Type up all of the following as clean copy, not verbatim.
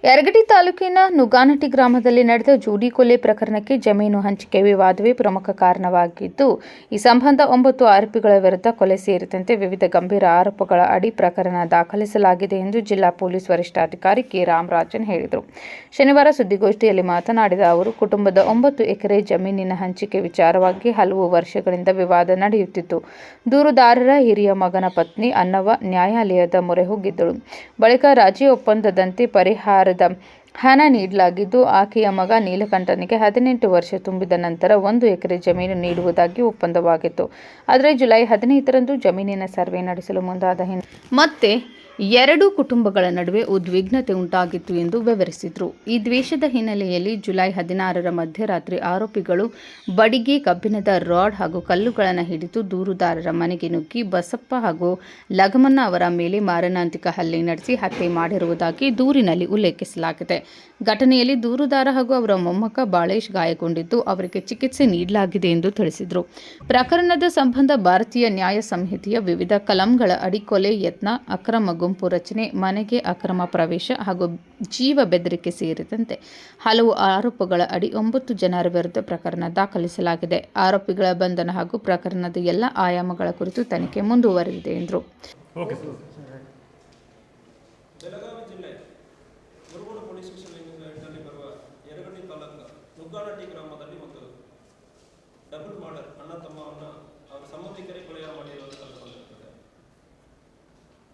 ಯರಗಡಿ ತಾಲೂಕಿನ ನುಗಾನಟ್ಟಿ ಗ್ರಾಮದಲ್ಲಿ ನಡೆದ ಜೂಡಿ ಕೊಲೆ ಪ್ರಕರಣಕ್ಕೆ ಜಮೀನು ಹಂಚಿಕೆ ವಿವಾದವೇ ಪ್ರಮುಖ ಕಾರಣವಾಗಿದ್ದು, ಈ ಸಂಬಂಧ 9 ಆರೋಪಿಗಳ ವಿರುದ್ಧ ಕೊಲೆ ಸೇರಿದಂತೆ ವಿವಿಧ ಗಂಭೀರ ಆರೋಪಗಳ ಅಡಿ ಪ್ರಕರಣ ದಾಖಲಿಸಲಾಗಿದೆ ಎಂದು ಜಿಲ್ಲಾ ಪೊಲೀಸ್ ವರಿಷ್ಠಾಧಿಕಾರಿ ಕೆ. ರಾಮರಾಜನ್ ಹೇಳಿದರು. ಶನಿವಾರ ಸುದ್ದಿಗೋಷ್ಠಿಯಲ್ಲಿ ಮಾತನಾಡಿದ ಅವರು, ಕುಟುಂಬದ 9 ಎಕರೆ ಜಮೀನಿನ ಹಂಚಿಕೆ ವಿಚಾರವಾಗಿ ಹಲವು ವರ್ಷಗಳಿಂದ ವಿವಾದ ನಡೆಯುತ್ತಿತ್ತು. ದೂರುದಾರರ ಹಿರಿಯ ಮಗನ ಪತ್ನಿ ಅನ್ನವ್ವ ನ್ಯಾಯಾಲಯದ ಮೊರೆ ಹೋಗಿದ್ದಳು. ಬಳಿಕ ರಾಜಿ ಒಪ್ಪಂದದಂತೆ ಪರಿಹಾರದ ಹಣ ನೀಡಲಾಗಿದ್ದು, ಆಕೆಯ ಮಗ ನೀಲಕಂಠನಿಗೆ 18 ವರ್ಷ ತುಂಬಿದ ನಂತರ 1 ಎಕರೆ ಜಮೀನು ನೀಡುವುದಾಗಿ ಒಪ್ಪಂದವಾಗಿತ್ತು. ಆದರೆ ಜುಲೈ 15ರಂದು ಜಮೀನಿನ ಸರ್ವೆ ನಡೆಸಲು ಮುಂದಾದ ಮತ್ತೆ 2 ಕುಟುಂಬಗಳ ನಡುವೆ ಉದ್ವಿಗ್ನತೆ ಉಂಟಾಗಿತ್ತು ಎಂದು ವಿವರಿಸಿದರು. ಈ ದ್ವೇಷದ ಹಿನ್ನೆಲೆಯಲ್ಲಿ ಜುಲೈ 16ರ ಮಧ್ಯರಾತ್ರಿ ಆರೋಪಿಗಳು ಬಡಿಗೆ, ಕಬ್ಬಿಣದ ರಾಡ್ ಹಾಗೂ ಕಲ್ಲುಗಳನ್ನು ಹಿಡಿದು ದೂರುದಾರರ ಮನೆಗೆ ನುಗ್ಗಿ ಬಸಪ್ಪ ಹಾಗೂ ಲಗಮನ್ನ ಅವರ ಮೇಲೆ ಮಾರಣಾಂತಿಕ ಹಲ್ಲೆ ನಡೆಸಿ ಹತ್ಯೆ ಮಾಡಿರುವುದಾಗಿ ದೂರಿನಲ್ಲಿ ಉಲ್ಲೇಖಿಸಲಾಗಿದೆ. ಘಟನೆಯಲ್ಲಿ ದೂರುದಾರ ಹಾಗೂ ಅವರ ಮೊಮ್ಮಗ ಬಾಳೇಶ್ ಗಾಯಗೊಂಡಿದ್ದು, ಅವರಿಗೆ ಚಿಕಿತ್ಸೆ ನೀಡಲಾಗಿದೆ ಎಂದು ತಿಳಿಸಿದರು. ಪ್ರಕರಣದ ಸಂಬಂಧ ಭಾರತೀಯ ನ್ಯಾಯ ಸಂಹಿತೆಯ ವಿವಿಧ ಕಲಂಗಳ ಅಡಿ ಕೊಲೆ ಯತ್ನ, ಅಕ್ರಮ ಗುಂಪು ರಚನೆ, ಮನೆಗೆ ಅಕ್ರಮ ಪ್ರವೇಶ ಹಾಗೂ ಜೀವ ಬೆದರಿಕೆ ಸೇರಿದಂತೆ ಹಲವು ಆರೋಪಗಳ ಅಡಿ 9 ಜನರ ವಿರುದ್ಧ ಪ್ರಕರಣ ದಾಖಲಿಸಲಾಗಿದೆ. ಆರೋಪಿಗಳ ಬಂಧನ ಹಾಗೂ ಪ್ರಕರಣದ ಎಲ್ಲ ಆಯಾಮಗಳ ಕುರಿತು ತನಿಖೆ ಮುಂದುವರೆದಿದೆ ಎಂದರು. ಬೆಳಗಾವಿ ಜಿಲ್ಲೆ ಮುರುಗೋಡು ಪೊಲೀಸ್ ಸ್ಟೇಷನ್ ಬರುವ ಯರಗಡಿ ತಾಲೂಕು ನುಗ್ಗಾನಟ್ಟಿ ಗ್ರಾಮದಲ್ಲಿ ಒಂದು ಡಬಲ್ ಮರ್ಡರ್ ಅಣ್ಣ ತಮ್ಮವನ್ನು ಅವರ ಸಂಬಂಧಿಕರೇ ಕೊಲೆಯ ಮಾಡಿರುವುದು ಕಂಡುಬಂದಿರುತ್ತದೆ.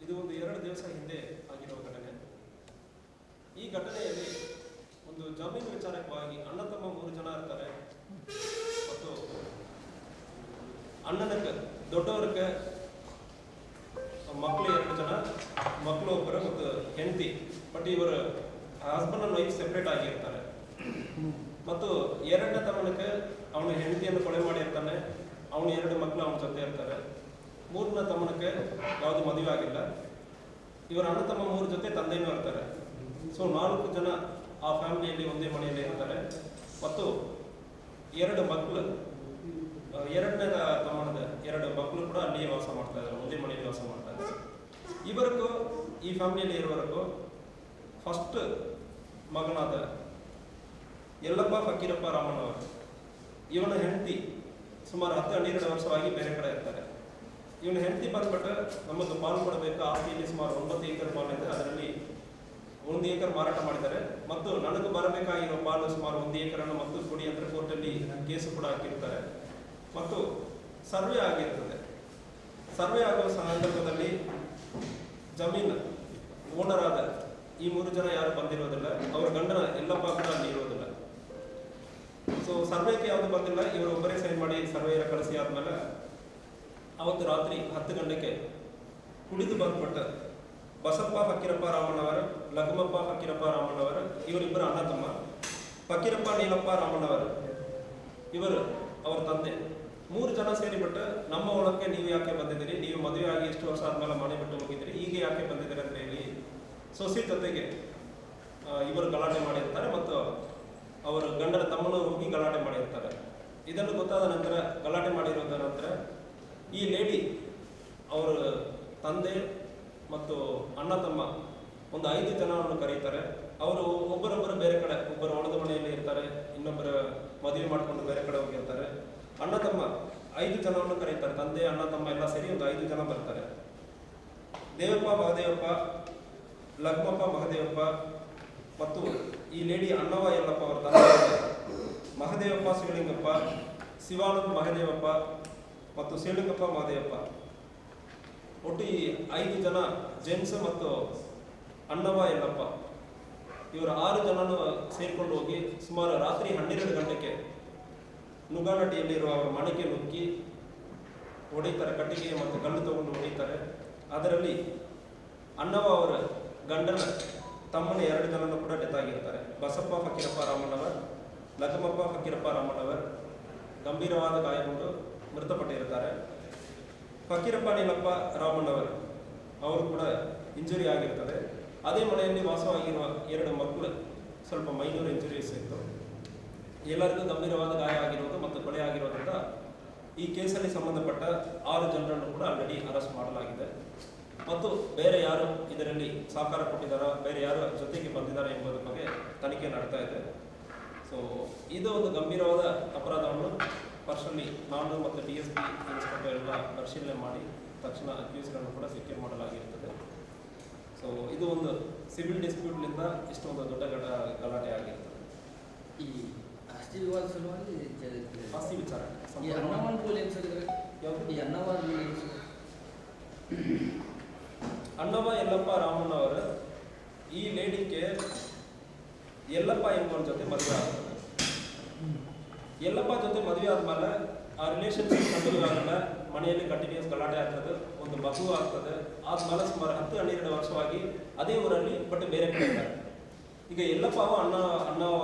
ಇದು ಒಂದು 2 ದಿವಸ ಹಿಂದೆ ಆಗಿರುವ ಘಟನೆ. ಈ ಘಟನೆಯಲ್ಲಿ ಒಂದು ಜಮೀನು ವಿಚಾರಕವಾಗಿ ಅಣ್ಣ ತಮ್ಮ 3 ಜನ ಇರ್ತಾರೆ ಮತ್ತು ಅಣ್ಣನಕ್ಕೆ ದೊಡ್ಡವರಿಗೆ ಮಕ್ಕಳು 2 ಜನ, ಮಕ್ಕಳು ಒಬ್ಬರು ಮತ್ತು ಹೆಂಡತಿ. ಬಟ್ ಇವರು ಹಸ್ಬೆಂಡ್ ಅಂಡ್ ವೈಫ್ ಸೆಪ್ರೇಟ್ ಆಗಿರ್ತಾರೆ. ಮತ್ತು 2ನೇ ತಮ್ಮನಕ್ಕೆ ಅವನ ಹೆಂಡತಿಯನ್ನು ಕೊಲೆ ಮಾಡಿರ್ತಾನೆ. ಅವನು 2 ಮಕ್ಕಳು ಅವನ ಜೊತೆ ಇರ್ತಾರೆ. 3ನೇ ತಮ್ಮನಕ್ಕೆ ಯಾವುದು ಮದುವೆ ಆಗಿಲ್ಲ. ಇವರ ಅಣ್ಣ ತಮ್ಮ 3 ಜೊತೆ ತಂದೆನೂ ಇರ್ತಾರೆ. ಸೊ 4 ಜನ ಆ ಫ್ಯಾಮಿಲಿಯಲ್ಲಿ ಒಂದೇ ಮನೆಯಲ್ಲಿ ಇರ್ತಾರೆ. ಮತ್ತು 2 ಮಕ್ಕಳು, 2ನೇ ತಮ್ಮನದ 2 ಮಕ್ಕಳು ಕೂಡ ಅಲ್ಲಿಯೇ ವಾಸ ಮಾಡ್ತಾ ಇದ್ದಾರೆ, ಒಂದೇ ಮನೆಯಲ್ಲಿ ವಾಸ ಮಾಡ್ತಾ ಇದ್ದಾರೆ. ಇವರಿಗೂ ಈ ಫ್ಯಾಮಿಲಿಯಲ್ಲಿ ಇರುವವರೆಗೂ ಫಸ್ಟ್ ಮಗನಾದ ಯಲ್ಲಪ್ಪ ಫಕೀರಪ್ಪ ರಾಮಣ್ಣವರು, ಇವನ ಹೆಂಡತಿ ಸುಮಾರು 10-12 ವರ್ಷವಾಗಿ ಬೇರೆ ಕಡೆ ಇರ್ತಾರೆ. ಇವನ ಹೆಂಡತಿ ಬಂದ್ಬಿಟ್ಟು ನಮ್ಮದು ಪಾಲು ಕೊಡಬೇಕು, ಆಸ್ತಿಯಲ್ಲಿ ಸುಮಾರು 9 ಎಕರೆ ಪಾಲು ಇದೆ, ಅದರಲ್ಲಿ 1 ಎಕರೆ ಮಾರಾಟ ಮಾಡಿದ್ದಾರೆ. ಮತ್ತು ನನಗೆ ಬರಬೇಕಾಗಿರೋ ಪಾಲು ಸುಮಾರು 1 ಎಕರೆಯನ್ನು ಮತ್ತು ಕೊಡಿ ಅಂದರೆ ಕೋರ್ಟಲ್ಲಿ ಕೇಸು ಕೂಡ ಹಾಕಿರ್ತಾರೆ. ಮತ್ತು ಸರ್ವೆ ಆಗಿರ್ತದೆ. ಸರ್ವೆ ಆಗುವ ಸಂದರ್ಭದಲ್ಲಿ ಜಮೀನು ಓನರ್ ಆದ ಈ 3 ಜನ ಯಾರು ಬಂದಿರೋದಿಲ್ಲ. ಅವರ ಗಂಡನ ಯಲ್ಲಪ್ಪ ಕೂಡ ಅಲ್ಲಿ ಇರೋದಿಲ್ಲ. ಸೊ ಸರ್ವೆಗೆ ಯಾವುದು ಬಂದಿಲ್ಲ. ಇವರು ಒಬ್ಬರೇ ಸೈನ್ ಮಾಡಿ ಸರ್ವೇರ ಕಳಿಸಿ ಆದ್ಮೇಲೆ ಅವತ್ತು ರಾತ್ರಿ 10 ಗಂಟೆಗೆ ಕುಡಿದು ಬಂದ್ಬಿಟ್ಟು ಬಸಪ್ಪ ಫಕೀರಪ್ಪ ರಾಮಣ್ಣವರು, ಲಗಮಪ್ಪ ಫಕೀರಪ್ಪ ರಾಮಣ್ಣವರು, ಇವರಿಬ್ಬರು ಅಣ್ಣ ತಮ್ಮ. ಫಕೀರಪ್ಪ ನೀಲಪ್ಪ ರಾಮಣ್ಣವರು ಇವರು ಅವರ ತಂದೆ. 3 ಜನ ಸೇರಿಬಿಟ್ಟು ನಮ್ಮ ಒಳಕ್ಕೆ ನೀವು ಯಾಕೆ ಬಂದಿದ್ದೀರಿ, ನೀವು ಮದುವೆ ಆಗಿ ಎಷ್ಟು ವರ್ಷ ಆದ್ಮೇಲೆ ಮನೆ ಬಿಟ್ಟು ಹೋಗಿದ್ದೀರಿ, ಈಗ ಯಾಕೆ ಬಂದಿದ್ದೀರಿ ಅಂತ ಹೇಳಿ ಸೊಸೆ ಜೊತೆಗೆ ಇವರು ಗಲಾಟೆ ಮಾಡಿರ್ತಾರೆ. ಮತ್ತು ಅವರು ಗಂಡನ ತಮ್ಮನು ಹೋಗಿ ಗಲಾಟೆ ಮಾಡಿರ್ತಾರೆ. ಇದನ್ನು ಗೊತ್ತಾದ ನಂತರ, ಗಲಾಟೆ ಮಾಡಿರೋದ ನಂತರ ಈ ಲೇಡಿ ಅವರ ತಂದೆ ಮತ್ತು ಅಣ್ಣ ತಮ್ಮ ಒಂದು 5 ಜನವನ್ನು ಕರೀತಾರೆ. ಅವರು ಒಬ್ಬರೊಬ್ಬರು ಬೇರೆ ಕಡೆ, ಒಬ್ಬರು ಒಣದ ಮನೆಯಲ್ಲಿ ಇರ್ತಾರೆ, ಇನ್ನೊಬ್ಬರು ಮದುವೆ ಮಾಡಿಕೊಂಡು ಬೇರೆ ಕಡೆ ಹೋಗಿರ್ತಾರೆ. ಅಣ್ಣ ತಮ್ಮ 5 ಜನವನ್ನು ಕರೀತಾರೆ. ತಂದೆ, ಅಣ್ಣ ತಮ್ಮ ಎಲ್ಲ ಸೇರಿ ಒಂದು 5 ಜನ ಬರ್ತಾರೆ. ದೇವಪ್ಪ ಮಹದೇವಪ್ಪ, ಲಗ್ಮಪ್ಪ ಮಹದೇವಪ್ಪ ಮತ್ತು ಈ ಲೇಡಿ ಅನ್ನವ್ವ ಯಲ್ಲಪ್ಪ ಅವರ ತಂದೆ ಮಹದೇವಪ್ಪ ಶಿವಲಿಂಗಪ್ಪ, ಶಿವಾನಂದ ಮಹದೇವಪ್ಪ ಮತ್ತು ಶಿವಲಿಂಗಪ್ಪ ಮಹದೇವಪ್ಪ, ಒಟ್ಟು ಈ 5 ಜನ ಜೆಂಟ್ಸ್ ಮತ್ತು ಅನ್ನವ್ವ ಯಲ್ಲಪ್ಪ ಇವರು 6 ಜನನು ಸೇರಿಕೊಂಡು ಹೋಗಿ ಸುಮಾರು ರಾತ್ರಿ 12 ಗಂಟೆಗೆ ನುಗಾನಟ್ಟಿಯಲ್ಲಿರುವ ಅವರ ಮನೆಗೆ ನುಗ್ಗಿ ಹೊಡಿತಾರೆ. ಕಟ್ಟಿಗೆ ಮತ್ತು ಕಲ್ಲು ತಗೊಂಡು ಹೊಡಿತಾರೆ. ಅದರಲ್ಲಿ ಅನ್ನವ್ವ ಅವರ ಗಂಡನ ತಮ್ಮನ 2 ಜನನು ಕೂಡ ಡೆತ್ ಆಗಿರ್ತಾರೆ. ಬಸಪ್ಪ ಫಕೀರಪ್ಪ ರಾಮಣ್ಣವರ್, ಲಗಮಪ್ಪ ಫಕೀರಪ್ಪ ರಾಮಣ್ಣವರ್ ಗಂಭೀರವಾದ ಗಾಯಗೊಂಡು ಮೃತಪಟ್ಟಿರುತ್ತಾರೆ. ಫಕೀರಪ್ಪ ನೀಲಪ್ಪ ರಾಮಣ್ಣವರ್ ಅವರು ಕೂಡ ಇಂಜುರಿ ಆಗಿರ್ತದೆ. ಅದೇ ಮನೆಯಲ್ಲಿ ವಾಸವಾಗಿರುವ 2 ಮಕ್ಕಳು ಸ್ವಲ್ಪ ಮೈನೂರ್ ಇಂಜುರೀಸ್ ಇತ್ತು. ಎಲ್ಲರಿಗೂ ಗಂಭೀರವಾದ ಗಾಯ ಆಗಿರೋದು ಮತ್ತು ಕೊಲೆ ಆಗಿರೋದ್ರಿಂದ ಈ ಕೇಸಲ್ಲಿ ಸಂಬಂಧಪಟ್ಟ 6 ಜನರನ್ನು ಕೂಡ ಆಲ್ರೆಡಿ ಅರೆಸ್ಟ್ ಮಾಡಲಾಗಿದೆ. ಮತ್ತು ಬೇರೆ ಯಾರು ಇದರಲ್ಲಿ ಸಹಕಾರ ಕೊಟ್ಟಿದ್ದಾರೋ, ಬೇರೆ ಯಾರು ಜೊತೆಗೆ ಬಂದಿದ್ದಾರೆ ಎಂಬುದರ ಬಗ್ಗೆ ತನಿಖೆ ನಡ್ತಾ ಇದೆ. ಸೊ ಇದು ಒಂದು ಗಂಭೀರವಾದ ಅಪರಾಧವನ್ನು ಪರ್ಸನಲಿ ನಾನು ಮತ್ತು DSP ಇನ್ಸ್ಪೆಕ್ಟರ್ ಎಲ್ಲ ಪರಿಶೀಲನೆ ಮಾಡಿ ತಕ್ಷಣ ಅಕ್ಯೂಸ್ಗಳನ್ನು ಕೂಡ ಸೆಕ್ಯೂರ್ ಮಾಡಲಾಗಿರ್ತದೆ. ಸೊ ಇದು ಒಂದು ಸಿವಿಲ್ ಡಿಸ್ಪ್ಯೂಟ್ಲಿಂದ ಇಷ್ಟೊಂದು ದೊಡ್ಡ ಗಲಾಟೆ ಆಗಿರ್ತದೆ. ಈ ಆಸ್ತಿ ವಿವಾದ ಸಲುವಾಗಿ ಆಸ್ತಿ ವಿಚಾರಣೆ ಈ ಅನ್ನವಾದ ರೂಲ್ ಏನು ಸರ್ ಇದ್ರೆ ಯಾವುದು? ಈ ಅನ್ನವಾದ ರೂಲ್ ಏನು ಸರ್? ಅಣ್ಣವ ಯಲ್ಲಪ್ಪ ರಾಮಣ್ಣ ಅವರು ಈ ಲೇಡಿಗೆ ಯಲ್ಲಪ್ಪ ಎಂಬುವರ ಜೊತೆ ಮದುವೆ ಆಗ್ತದೆ. ಯಲ್ಲಪ್ಪ ಜೊತೆ ಮದುವೆ ಆದ್ಮೇಲೆ ಆ ರಿಲೇಷನ್ಶಿಪ್ ಕಂಟಿನ್ಯೂ ಆಗಲ್ಲ, ಮನೆಯಲ್ಲಿ ಕಂಟಿನ್ಯೂಸ್ ಗಲಾಟೆ ಆಗ್ತದೆ, ಒಂದು ಮಗು ಆಗ್ತದೆ. ಆದ್ಮೇಲೆ ಸುಮಾರು 10-12 ವರ್ಷವಾಗಿ ಅದೇ ಊರಲ್ಲಿ ಬಟ್ ಬೇರೆ ಕಡೆ ಇದ್ದಾರೆ. ಈಗ ಯಲ್ಲಪ್ಪವು ಅಣ್ಣವು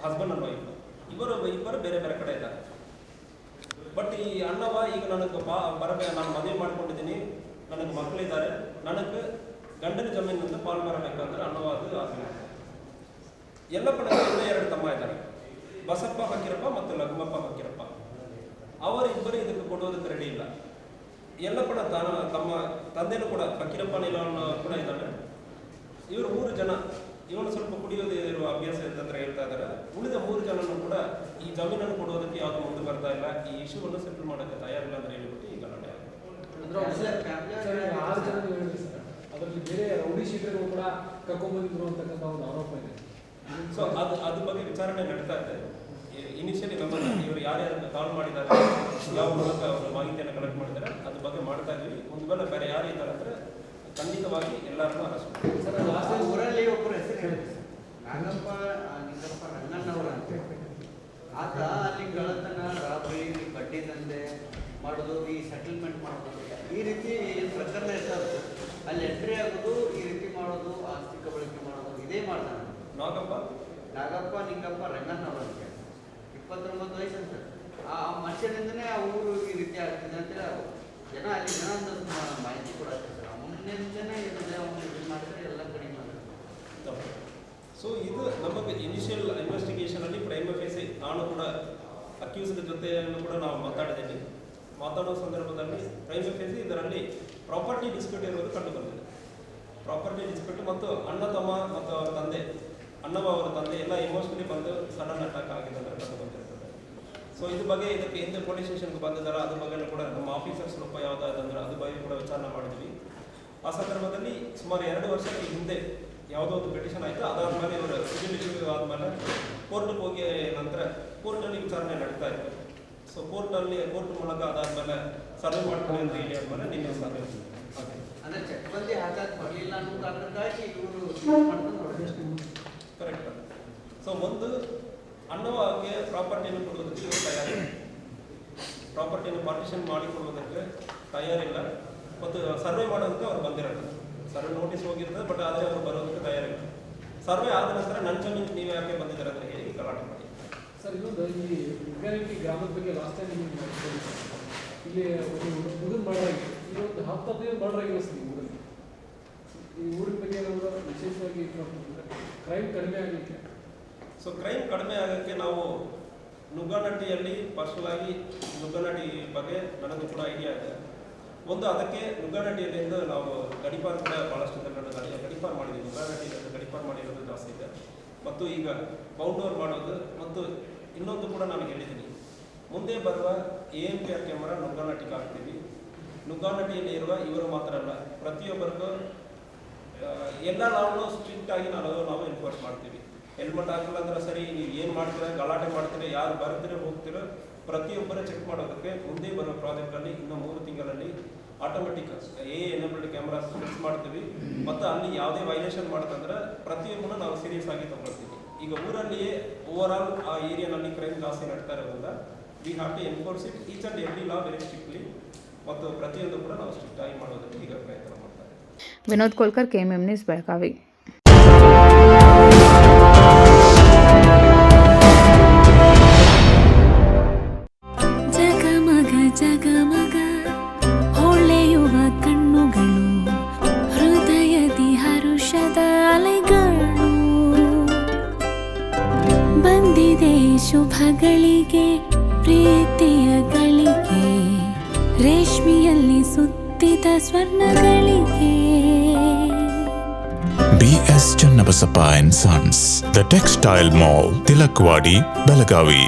ಹಸ್ಬೆಂಡ್ ಅಂಡ್ ವೈಫ್ ಇಬ್ಬರು ಬೇರೆ ಬೇರೆ ಕಡೆ ಇದ್ದಾರೆ. ಬಟ್ ಈ ಅಣ್ಣವ ಈಗ ನನಗೆ ನಾನು ಮದುವೆ ಮಾಡ್ಕೊಂಡಿದ್ದೀನಿ, ನನಗೆ ಮಕ್ಕಳಿದ್ದಾರೆ, ನನಗೆ ಗಂಡನ ಜಮೀನಿಂದ ಪಾಲ್ ಬರಬೇಕಂದ್ರೆ ಅಣ್ಣವ ಅದು ಆಸೆ. ಯಲ್ಲಪ್ಪನ ಇನ್ನೂ 2 ತಮ್ಮ ಇದ್ದಾರೆ, ಬಸಪ್ಪ ಫಕೀರಪ್ಪ ಮತ್ತು ಲಘುಮಪ್ಪ ಫಕೀರಪ್ಪ. ಅವರಿಬ್ಬರು ಇದಕ್ಕೆ ಕೊಡೋದಕ್ಕೆ ರೆಡಿ ಇಲ್ಲ. ಯಲ್ಲಪ್ಪನ ತಮ್ಮ ತಂದೆನೂ ಕೂಡ ಫಕೀರಪ್ಪ ನಿಲವಣ್ಣ ಕೂಡ ಇದ್ದಾನೆ. ಇವರು 3 ಜನ, ಇವನು ಸ್ವಲ್ಪ ಕುಡಿಯೋದು ಇರುವ ಅಭ್ಯಾಸ ಇರ್ತಂದ್ರೆ ಹೇಳ್ತಾ ಇದ್ದಾರೆ. ಉಳಿದ 3 ಜನನು ಕೂಡ ಈ ಜಮೀನನ್ನು ಕೊಡೋದಕ್ಕೆ ಯಾವುದು ಮುಂದೆ ಬರ್ತಾ ಇಲ್ಲ, ಈ ಇಶ್ಯೂವನ್ನು ಸೆಟಲ್ ಮಾಡೋಕ್ಕೆ ತಯಾರಿಲ್ಲ ಅಂತ ಹೇಳಿಬಿಟ್ಟು ಈ ಗಲಾಟೆ ಆಗಿದೆ. ಅದರಲ್ಲಿ ಬೇರೆ ರೌಡಿ ಶೀಟರ್ಗಳು ಕೂಡ ಕರ್ಕೊಂಡ್ಬಂದಿದ್ರು ಅಂತಕ್ಕಂಥ ಒಂದು ಆರೋಪ ಇದೆ. ಸೊ ಅದ್ರ ಬಗ್ಗೆ ವಿಚಾರಣೆ ನಡೀತಾ ಇದೆ. ಇನಿಷಿಯಲಿ ನಮ್ಮನ್ನು ಇವರು ಯಾರ್ಯಾರು ಕಾಲ್ ಮಾಡಿದ್ದಾರೆ, ಯಾವ ಮೂಲಕ ಅವರು ಮಾಹಿತಿಯನ್ನು ಕಲೆಕ್ಟ್ ಮಾಡಿದ್ದಾರೆ ಅದ್ರ ಬಗ್ಗೆ ಮಾಡ್ತಾ ಇದ್ವಿ. ಒಂದು ವೇಳೆ ಬೇರೆ ಯಾರು ಇದ್ದಾರೆ ಅಂದರೆ ಖಂಡಿತವಾಗಿ ಎಲ್ಲರನ್ನೂ ಅರೆಸ್ಟ್ ಮಾಡ್ತೀವಿ. ಊರಲ್ಲಿ ಒಬ್ಬರು ಹೆಸರು ಹೇಳಿದ್ರು, ನಾಗಪ್ಪ ನಿಂಗಪ್ಪ ರಂಗಣ್ಣವರು ಅಂತ. ಆತ ಅಲ್ಲಿ ಕಳ್ಳತನ, ರಾಬರಿ, ಬಡ್ಡಿ ದಂಧೆ ಮಾಡೋದು, ಈ ಸೆಟಲ್ಮೆಂಟ್ ಮಾಡೋದು, ಈ ರೀತಿ ಏನು ಪ್ರಕರಣ ಇರ್ತದೆ ಅಲ್ಲಿ ಎಂಟ್ರಿ ಆಗೋದು, ಈ ರೀತಿ ಮಾಡೋದು, ಆಸ್ತಿ ಕಬಳಿಕೆ ಮಾಡೋದು, ಇದೇ ಮಾಡ್ತಾನೆ. ನಾಗಪ್ಪ ನಿಂಗಪ್ಪ ರಂಗಣ್ಣವರು ಅಂತ 29 ವಯಸ್ಸು ಅಂತ. ಆ ಮನುಷ್ಯನಿಂದನೇ ಆ ಊರು ಈ ರೀತಿ ಆಗ್ತಿದೆ ಅಂತೇಳಿ ಜನ ಅಲ್ಲಿ ಜನ ಒಂದು ಮಾಹಿತಿ ಕೂಡ ಆಗ್ತದೆ. ಮುಂದಿನಂದನೇ ಇದು ಮಾಡಿದ್ರೆ ಎಲ್ಲ ಕಡಿಮೆ ಮಾಡ್ತಾರೆ. ಸೊ ಇದು ನಮಗೆ ಇನಿಷಿಯಲ್ ಇನ್ವೆಸ್ಟಿಗೇಷನ್ ಅಲ್ಲಿ ಪ್ರೈಮ ಫೇಸಿ ನಾನು ಕೂಡ ಅಕ್ಯೂಸ್ಡ್ ಜೊತೆಯನ್ನು ಕೂಡ ನಾವು ಮಾತಾಡಿದ್ದೇವೆ. ಮಾತಾಡೋ ಸಂದರ್ಭದಲ್ಲಿ ಪ್ರೈಮ ಫೇಸಿ ಇದರಲ್ಲಿ ಪ್ರಾಪರ್ಟಿ ಡಿಸ್ಪ್ಯೂಟ್ ಇರೋದು ಕಂಡು ಬಂದಿದೆ. ಪ್ರಾಪರ್ಟಿ ಡಿಸ್ಪ್ಯೂಟ್ ಮತ್ತು ಅಣ್ಣ ತಮ್ಮ ಮತ್ತು ಅವರ ತಂದೆ, ಅಣ್ಣವ ಅವರ ತಂದೆ ಎಲ್ಲ ಎಮೋಷನಲಿ ಬಂದು ಸಡನ್ ಅಟ್ಯಾಕ್ ಆಗಿದೆ ಅಂತ ಕಂಡು ಬಂದಿರ್ತದೆ. ಸೊ ಇದ್ರ ಬಗ್ಗೆ ಇದಕ್ಕೆ ಹಿಂದೆ ಪೊಲೀಸ್ ಸ್ಟೇಷನ್ಗೆ ಬಂದಿದ್ದಾರೆ, ಅದ್ರ ಬಗ್ಗೆ ಕೂಡ ನಮ್ಮ ಆಫೀಸರ್ಸ್ ರೂಪ ಯಾವುದಾದಂದ್ರೆ ಅದ್ರ ಬಗ್ಗೆ ಕೂಡ ವಿಚಾರಣೆ ಮಾಡಿದ್ವಿ. ಆ ಸಂದರ್ಭದಲ್ಲಿ ಸುಮಾರು 2 ವರ್ಷಕ್ಕೆ ಹಿಂದೆ ಯಾವುದೋ ಒಂದು ಪಿಟಿಷನ್ ಆಯಿತು. ಅದಾದಮೇಲೆ ಇವರು ಸಿವಿಲ್ ಇಶ್ಯೂ ಆದಮೇಲೆ ಕೋರ್ಟ್ಗೆ ಹೋಗಿ ನಂತರ ಕೋರ್ಟಲ್ಲಿ ವಿಚಾರಣೆ ನಡೀತಾ ಇತ್ತು. ಸೊ ಕೋರ್ಟ್ ಮೂಲಕ ಅದಾದಮೇಲೆ ಸರ್ವೆ ಮಾಡ್ತಾರೆ ಅಂತ ಹೇಳಿ ಆದಮೇಲೆ ನಿನ್ನೆ ಸರ್ವೆ ಅಂದ್ರೆ ಚಕ್ಬಂದಿ ಹಾಕಕ್ಕೆ ಬರಲಿಲ್ಲ ಅನ್ನೋ ಕಾರಣಕ್ಕಾಗಿ ಇವರು ಕರೆಕ್ಟ್. ಸೊ ಒಂದು ಅಣ್ಣವಾಗಿ ಪ್ರಾಪರ್ಟಿಯನ್ನು ಕೊಡೋದಕ್ಕೆ ಇವರು ತಯಾರಿಲ್ಲ, ಪ್ರಾಪರ್ಟಿಯನ್ನು ಪಾರ್ಟಿಷನ್ ಮಾಡಿಕೊಡೋದಕ್ಕೆ ತಯಾರಿಲ್ಲ, ಮತ್ತು ಸರ್ವೆ ಮಾಡೋದಕ್ಕೆ ಅವ್ರು ಬಂದಿರಲ್ಲ. ಸರ್ವೆ ನೋಟಿಸ್ ಹೋಗಿರ್ತದೆ, ಬಟ್ ಆದರೆ ಅವರು ಬರೋದಕ್ಕೆ ತಯಾರಿಲ್ಲ. ಸರ್ವೆ ಆದ ನಂತರ ನನ್ನ ಜಮೀನು ನೀವು ಯಾಕೆ ಬಂದಿದ್ದಾರೆ ಅಂತ ಹೇಳಿ ಗಲಾಟೆ ಮಾಡಿ. ಸರ್ ಇನ್ನೊಂದು ಈ ಯುಗಾನಿಟಿ ಗ್ರಾಮದ ಬಗ್ಗೆ ಲಾಸ್ಟ್ ಟೈಮ್ ಇಲ್ಲಿ ಒಂದು ಮುಗಿದ ಮರ್ಡರ್ ಆಗಿದೆ. ಇದೊಂದು 10-15 ಮರ್ಡರ್ ಆಗಿಲ್ಲ ಸರ್ ಈ ಊರಲ್ಲಿ. ಈ ಊರಿನ ಬಗ್ಗೆ ಏನಾದರೂ ವಿಶೇಷವಾಗಿ ಕ್ರೈಮ್ ಕಡಿಮೆ ಆಗಲಿಕ್ಕೆ? ಸೊ ಕ್ರೈಮ್ ಕಡಿಮೆ ಆಗೋಕ್ಕೆ ನಾವು ನುಗ್ಗಾನಟ್ಟಿಯಲ್ಲಿ ಪರ್ಸನಲ್ ಆಗಿ ನುಗ್ಗಾನಟ್ಟಿ ಬಗ್ಗೆ ನನಗೂ ಕೂಡ ಐಡಿಯಾ ಇದೆ. ಒಂದು ಅದಕ್ಕೆ ನುಗ್ಗಾನಟ್ಟಿಯಿಂದ ನಾವು ಗಡಿಪಾರ್ ಕೂಡ ಭಾಳಷ್ಟು ಗಡಿಪಾರ್ ಮಾಡಿದ್ದೀವಿ. ನುಗ್ಗಾನಟ್ಟಿಯಿಂದ ಗಡಿಪಾರ್ ಮಾಡಿರೋದು ಜಾಸ್ತಿ ಇದೆ. ಮತ್ತು ಈಗ ಬೌಂಡೋರ್ ಮಾಡೋದು, ಮತ್ತು ಇನ್ನೊಂದು ಕೂಡ ನಾನು ಹೇಳಿದ್ದೀನಿ, ಮುಂದೆ ಬರುವ AMPR ಕ್ಯಾಮರಾ ನುಗ್ಗಾನಟ್ಟಿಗೆ ಹಾಕ್ತೀವಿ. ನುಗ್ಗಾನಟ್ಟಿಯಲ್ಲಿ ಇರುವ ಇವರು ಮಾತ್ರ ಅಲ್ಲ, ಪ್ರತಿಯೊಬ್ಬರಿಗೂ ಎಲ್ಲ ನಾವು ಸ್ಟ್ರಿಕ್ಟ್ ಆಗಿ ನಾವು ಎನ್ಫೋರ್ಸ್ ಮಾಡ್ತೀವಿ. ಹೆಲ್ಮೆಟ್ ಹಾಕಿಲ್ಲ ಅಂದ್ರೆ ಸರಿ, ನೀವು ಏನು ಮಾಡ್ತೀರ, ಗಲಾಟೆ ಮಾಡ್ತೀರ, ಯಾರು ಬರ್ತೀರ ಹೋಗ್ತೀರೋ ಪ್ರತಿಯೊಬ್ಬರೇ ಚೆಕ್ ಮಾಡೋದಕ್ಕೆ ಮುಂದೆ ಬರೋ ಪ್ರಾಜೆಕ್ಟಲ್ಲಿ ಇನ್ನೂ 3 ತಿಂಗಳಲ್ಲಿ ಆಟೋಮೆಟಿಕ್ ಎನೇಬಲ್ಡ್ ಕ್ಯಾಮ್ರಾಸ್ ಫಿಕ್ಸ್ ಮಾಡ್ತೀವಿ. ಮತ್ತು ಅಲ್ಲಿ ಯಾವುದೇ ವೈಲೇಷನ್ ಮಾಡ್ತಂದ್ರೆ ಪ್ರತಿಯೊಬ್ಬರು ನಾವು ಸೀರಿಯಸ್ ಆಗಿ ತಗೊಳ್ತೀವಿ. ಈಗ ಊರಲ್ಲಿಯೇ ಓವರ್ ಆಲ್ ಆ ಏರಿಯಾನಲ್ಲಿ ಕ್ರೈಮ್ ಜಾಸ್ತಿ ನಡ್ತಾ ಇರೋದ್ರಿಂದ we have to enforce it each and every law very strictly. ಮತ್ತು ಪ್ರತಿಯೊಂದು ಕೂಡ ನಾವು ಸ್ಟ್ರಿಕ್ಟ್ ಆಗಿ ಮಾಡೋದಕ್ಕೆ ಈಗ ಪ್ರಯತ್ನ ಮಾಡ್ತಾರೆ. Vinod Kolkar, KMM news, Belagavi. ಜಗಮಗ ಹೊಳೆಯುವ ಕಣ್ಣುಗಳು, ಹೃದಯದಿ ಹರುಷದ ಅಲೆಗಳು. ಬಂದಿದೆ ಶುಭಗಳಿಗೆ, ಪ್ರೀತಿಯ ಗಳಿಗೆ, ರೇಷ್ಮೆಯಲ್ಲಿ ಸುತ್ತ ಹುಟ್ಟಿದ ಸ್ವರ್ಣಗಳಿಗೆ BS Channabasappa and Sons, The Textile Mall, Tilakvadi, Belagavi.